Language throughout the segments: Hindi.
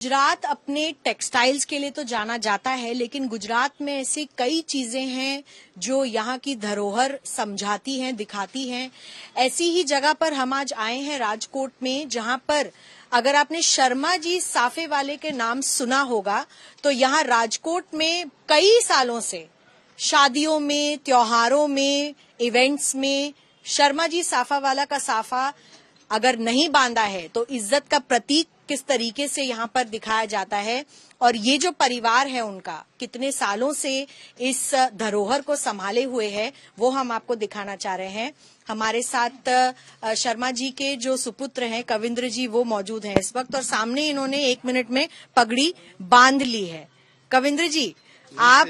गुजरात अपने टेक्सटाइल्स के लिए तो जाना जाता है, लेकिन गुजरात में ऐसी कई चीजें हैं जो यहाँ की धरोहर समझाती हैं, दिखाती हैं। ऐसी ही जगह पर हम आज आए हैं राजकोट में, जहाँ पर अगर आपने शर्मा जी साफे वाले के नाम सुना होगा तो यहाँ राजकोट में कई सालों से शादियों में, त्योहारों में, इवेंट्स में शर्मा जी साफा वाला का साफा अगर नहीं बांधा है तो इज्जत का प्रतीक किस तरीके से यहाँ पर दिखाया जाता है। और ये जो परिवार है उनका कितने सालों से इस धरोहर को संभाले हुए है वो हम आपको दिखाना चाह रहे हैं। हमारे साथ शर्मा जी के जो सुपुत्र हैं कविंद्र जी, वो मौजूद हैं इस वक्त और सामने इन्होंने 1 मिनट में पगड़ी बांध ली है। कविंद्र जी, आप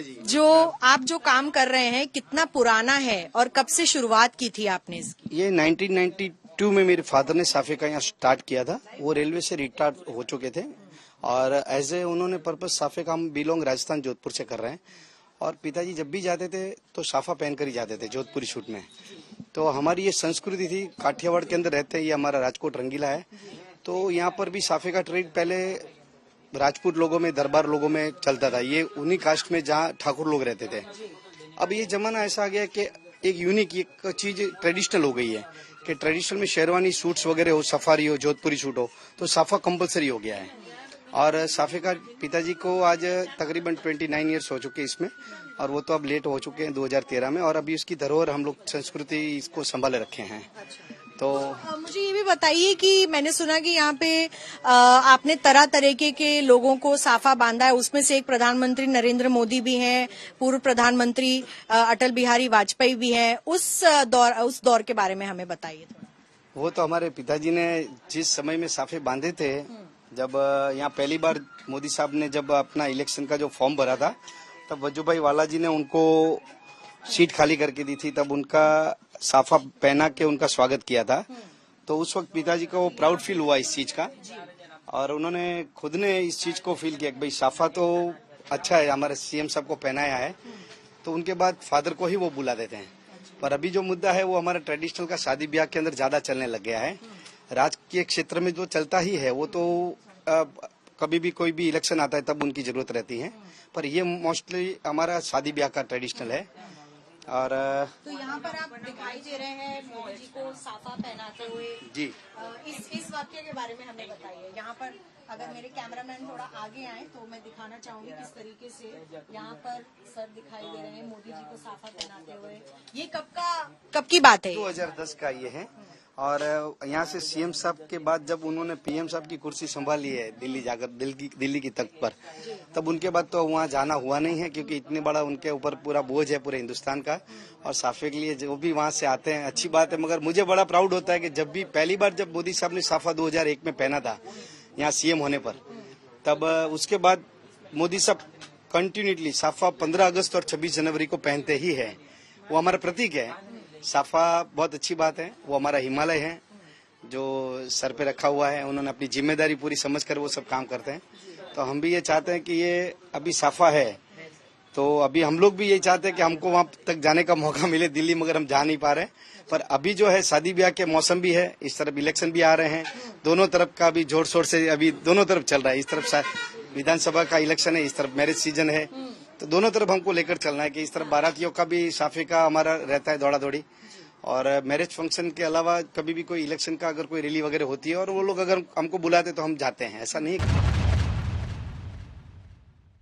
जो काम कर रहे हैं कितना पुराना है और कब से शुरुआत की थी आपने इसकी? ये 1992 में मेरे फादर ने साफे का यहाँ स्टार्ट किया था। वो रेलवे से रिटायर हो चुके थे और एज ए उन्होंने पर्पस साफे का हम बिलोंग राजस्थान जोधपुर से कर रहे हैं। और पिताजी जब भी जाते थे तो साफा पहन कर ही जाते थे जोधपुरी शूट में। तो हमारी ये संस्कृति थी, काठियावाड़ के अंदर रहते हैं, ये हमारा राजकोट रंगीला है। तो यहाँ पर भी साफे का ट्रेड पहले राजपूत लोगों में, दरबार लोगों में चलता था। ये उन्हीं कास्ट में जहाँ ठाकुर लोग रहते थे। अब ये जमाना ऐसा आ गया कि एक यूनिक एक चीज ट्रेडिशनल हो गई है कि ट्रेडिशनल में शेरवानी सूट्स वगैरह हो, सफारी हो, जोधपुरी सूट हो, तो साफा कंपलसरी हो गया है। और साफे का पिताजी को आज तकरीबन 29 ईयर्स हो चुके इसमें, और वो तो अब लेट हो चुके हैं 2013 में। और अभी उसकी धरोहर हम लोग संस्कृति इसको संभाले रखे हैं। तो मुझे ये भी बताइए कि मैंने सुना कि यहाँ पे आपने तरह तरीके के लोगों को साफा बांधा है, उसमें से एक प्रधानमंत्री नरेंद्र मोदी भी हैं, पूर्व प्रधानमंत्री अटल बिहारी वाजपेयी भी हैं। उस दौर के बारे में हमें बताइए थोड़ा। वो तो हमारे पिताजी ने जिस समय में साफे बांधे थे, जब यहाँ पहली बार मोदी साहब ने जब अपना इलेक्शन का जो फॉर्म भरा था, तब वजूभाई वाला जी ने उनको सीट खाली करके दी थी। तब उनका साफा पहना के उनका स्वागत किया था। तो उस वक्त पिताजी को प्राउड फील हुआ इस चीज का, और उन्होंने खुद ने इस चीज को फील किया कि भाई साफा तो अच्छा है, हमारे सीएम साहब को पहनाया है। तो उनके बाद फादर को ही वो बुला देते हैं। पर अभी जो मुद्दा है वो हमारा ट्रेडिशनल का शादी ब्याह के अंदर ज्यादा चलने लग गया है। राजकीय क्षेत्र में जो चलता ही है वो तो कभी भी कोई भी इलेक्शन आता है तब उनकी जरूरत रहती है, पर ये मोस्टली हमारा शादी ब्याह का ट्रेडिशनल है। और तो यहाँ पर आप दिखाई दे रहे हैं मोदी जी को साफा पहनाते हुए जी, इस वाक्य के बारे में हमें बताइए। यहाँ पर अगर मेरे कैमरामैन थोड़ा आगे आए तो मैं दिखाना चाहूंगी किस तरीके से यहाँ पर सर दिखाई दे रहे हैं मोदी जी को साफा पहनाते हुए। ये कब की बात है? 2010 का ये है। और यहाँ से सीएम साहब के बाद जब उन्होंने पीएम साहब की कुर्सी संभाली है दिल्ली जाकर, दिल्ली की तख्त पर, तब उनके बाद तो वहाँ जाना हुआ नहीं है, क्योंकि इतने बड़ा उनके ऊपर पूरा बोझ है पूरे हिंदुस्तान का। और साफे के लिए जो भी वहाँ से आते हैं अच्छी बात है, मगर मुझे बड़ा प्राउड होता है कि जब भी पहली बार जब मोदी साहब ने साफा 2001 में पहना था यहाँ सीएम होने पर, तब उसके बाद मोदी साहब कंटिन्यूटली साफा 15 अगस्त और 26 जनवरी को पहनते ही है। वो हमारा प्रतीक है। साफा बहुत अच्छी बात है। वो हमारा हिमालय है जो सर पे रखा हुआ है। उन्होंने अपनी जिम्मेदारी पूरी समझकर वो सब काम करते हैं। तो हम भी ये चाहते हैं कि ये अभी साफा है, तो अभी हम लोग भी यही चाहते हैं कि हमको वहाँ तक जाने का मौका मिले दिल्ली, मगर हम जा नहीं पा रहे। पर अभी जो है शादी ब्याह के मौसम भी है, इस तरफ इलेक्शन भी आ रहे हैं, दोनों तरफ का भी जोर शोर से अभी दोनों तरफ चल रहा है। इस तरफ विधानसभा का इलेक्शन है, इस तरफ मैरिज सीजन है, तो दोनों तरफ हमको लेकर चलना है कि इस तरफ बारातियों का भी साफे का हमारा रहता है दौड़ा दौड़ी। और मैरिज फंक्शन के अलावा कभी भी कोई इलेक्शन का अगर कोई रैली वगैरह होती है और वो लोग अगर हमको बुलाते तो हम जाते हैं, ऐसा नहीं।